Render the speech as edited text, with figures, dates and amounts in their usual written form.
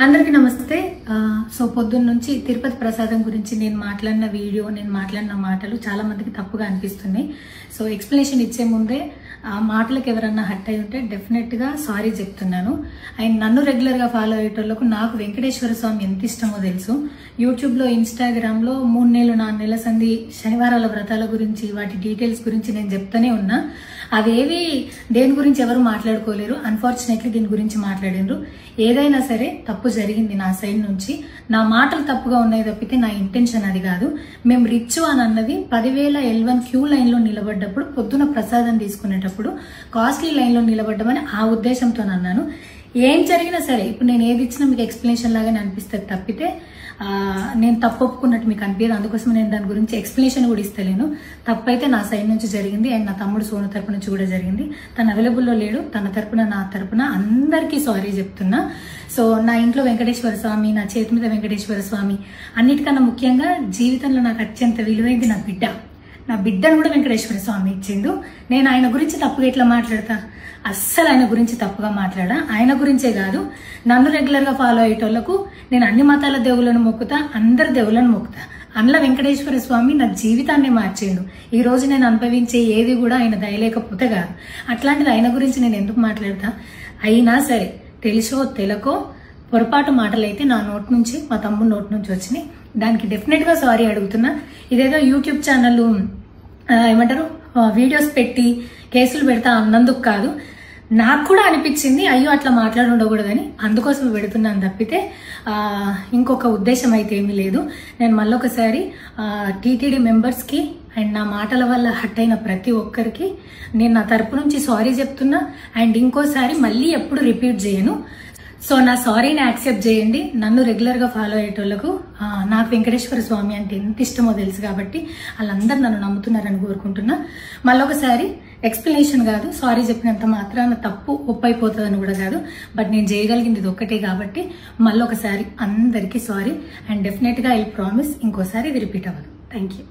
అందరికీ నమస్తే. సో పొద్దున్న నుంచి తిరుపతి ప్రసాదం గురించి నేను మాట్లాడిన వీడియో, నేను మాట్లాడిన మాటలు చాలా మందికి తప్పుగా అనిపిస్తున్నాయి. సో ఎక్స్ప్లెనేషన్ ఇచ్చే ముందే ఆ మాటలకు ఎవరన్నా హట్ అయి ఉంటే డెఫినెట్గా సారీ చెప్తున్నాను. అండ్ నన్ను రెగ్యులర్గా ఫాలో అయ్యేటోళ్లకు నాకు వెంకటేశ్వర స్వామి ఎంత ఇష్టమో తెలుసు. యూట్యూబ్లో, ఇన్స్టాగ్రామ్లో 3 నెలలు 4 నెలల సంధి శనివారాల వ్రతాల గురించి, వాటి డీటెయిల్స్ గురించి నేను చెప్తూనే ఉన్నా. అవేవి దేని గురించి ఎవరు మాట్లాడుకోలేరు. అన్ఫార్చునేట్లీ దీని గురించి మాట్లాడినరు. ఏదైనా సరే తప్పు జరిగింది నా సైడ్ నుంచి. నా మాటలు తప్పుగా ఉన్నాయి తప్పితే నా ఇంటెన్షన్ అది కాదు. మేము రిచ్ అని అన్నది 10,000 L1 క్యూ లైన్లో నిలబడ్డప్పుడు, పొద్దున ప్రసాదం తీసుకునేటప్పుడు కాస్ట్లీ లైన్లో నిలబడ్డమని ఆ ఉద్దేశంతో అన్నాను. ఏం జరిగినా సరే ఇప్పుడు నేను ఏది ఇచ్చినా మీకు ఎక్స్ప్లెనేషన్ లాగానే అనిపిస్తుంది తప్పితే నేను తప్పు ఒప్పుకున్నట్టు మీకు అనిపించదు. అందుకోసం నేను దాని గురించి ఎక్స్ప్లెనేషన్ కూడా ఇస్తలేను. తప్పైతే నా సైడ్ నుంచి జరిగింది అండ్ నా తమ్ముడు సోను తరపున నుంచి కూడా జరిగింది. తను అవైలబుల్లో లేడు. తన తరపున, నా తరపున అందరికీ సారీ చెప్తున్నా. సో నా ఇంట్లో వెంకటేశ్వర స్వామి, నా చేతి మీద వెంకటేశ్వర స్వామి, అన్నిటికన్నా ముఖ్యంగా జీవితంలో నాకు అత్యంత విలువైంది నా బిడ్డ. నా బిడ్డను కూడా వెంకటేశ్వర స్వామి ఇచ్చిండు. నేను ఆయన గురించి తప్పుగా ఎట్లా మాట్లాడతా? అస్సలు ఆయన గురించి తప్పుగా మాట్లాడా. ఆయన గురించే కాదు, నన్ను రెగ్యులర్గా ఫాలో అయ్యేటోళ్లకు నేను అన్ని మతాల దేవులను మొక్కుతా, అందరి దేవులను మొక్కుతా. అందులో వెంకటేశ్వర స్వామి నా జీవితాన్ని మార్చేయండు. ఈ రోజు నేను అనుభవించే ఏది కూడా ఆయన దయలేకపోతే కాదు. అట్లాంటిది ఆయన గురించి నేను ఎందుకు మాట్లాడతా? అయినా సరే తెలుసో తెలకో పొరపాటు మాటలైతే నా నోటి నుంచి, మా తమ్ముడు నోటి నుంచి వచ్చినాయి. దానికి డెఫినెట్గా సారీ అడుగుతున్నా. ఇదేదో యూట్యూబ్ ఛానల్ ఏమంటారు వీడియోస్ పెట్టి కేసులు పెడతా అన్నందుకు కాదు, నాకు కూడా అనిపించింది అయ్యో అట్లా మాట్లాడి ఉండకూడదని, అందుకోసం పెడుతున్నాను తప్పితే ఇంకొక ఉద్దేశం అయితే ఏమీ లేదు. నేను మళ్ళొకసారి టీటీడీ మెంబర్స్కి అండ్ నా మాటల వల్ల హట్ అయిన ప్రతి ఒక్కరికి నేను నా తరపు నుంచి సారీ చెప్తున్నా. అండ్ ఇంకోసారి మళ్ళీ ఎప్పుడు రిపీట్ చేయను. సో నా సారీని యాక్సెప్ట్ చేయండి. నన్ను రెగ్యులర్గా ఫాలో అయ్యేటోళ్లకు నాకు వెంకటేశ్వర స్వామి అంటే ఎంత ఇష్టమో తెలుసు కాబట్టి వాళ్ళందరూ నన్ను నమ్ముతున్నారని కోరుకుంటున్నా. మళ్ళొకసారి ఎక్స్ప్లెనేషన్ కాదు, సారీ చెప్పినంత మాత్రాన తప్పు ఒప్పైపోతుందని కూడా కాదు. బట్ నేను చేయగలిగింది ఇది ఒక్కటే కాబట్టి మళ్ళొకసారి అందరికీ సారీ. అండ్ డెఫినెట్గా ఐ ప్రామిస్ ఇంకోసారి ఇది రిపీట్ అవ్వదు. Thank you.